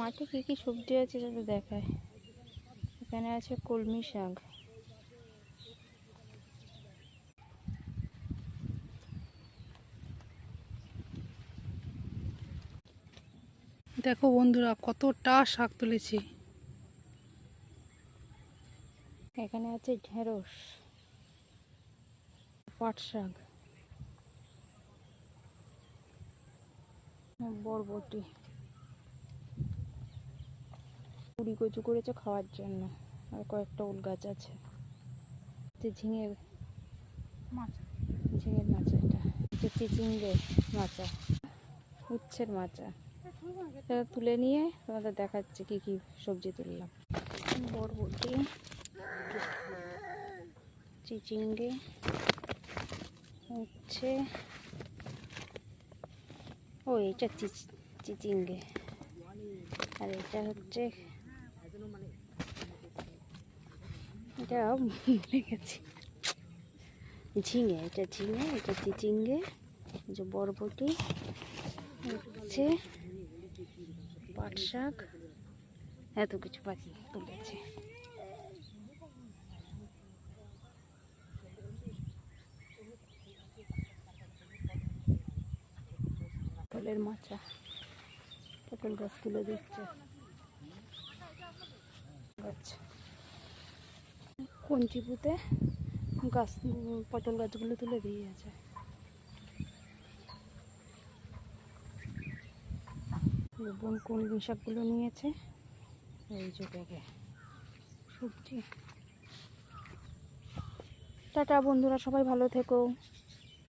মাঠে কী কী সবজি আছে সেটা দেখায়। এখানে আছে কলমি শাক, দেখো বন্ধুরা কতটা শাক তুলেছি। এখানে আছে ঢেঁড়স, পাট শাক, বরবটি, কুড়ি কচু করেছে খাওয়ার জন্য, আর কয়েকটা উল গাছ আছে। ঝিঙের মাচা, এটা চিচিঙ্গে মাচা, উচ্ছের মাচা। সেটা তুলে নিয়ে তোমাদের দেখাচ্ছে কি কি সবজি তুললাম। বরবটি, চিচিঙ্গে, উচ্ছে, ও এটা চিচিঙ্গে, আর এটা হচ্ছে এটা ভুলে গেছি, ঝিঙে। এটা ঝিঙে, এটা চিচিঙ্গে, যে বরবটি, উচ্ছে, পাট শাক, এত কিছু পাখি তুলেছে। পটলের মাচা, পটল গাছ তুলে দিচ্ছে। আচ্ছা, কঞ্চি পুঁতে গাছ, পটল গাছগুলো তুলে দিয়ে আছে। বোন কলমি শাকগুলো নিয়েছে, এই যে ব্যাগে সবজি। টাটা বন্ধুরা, সবাই ভালো থেকো।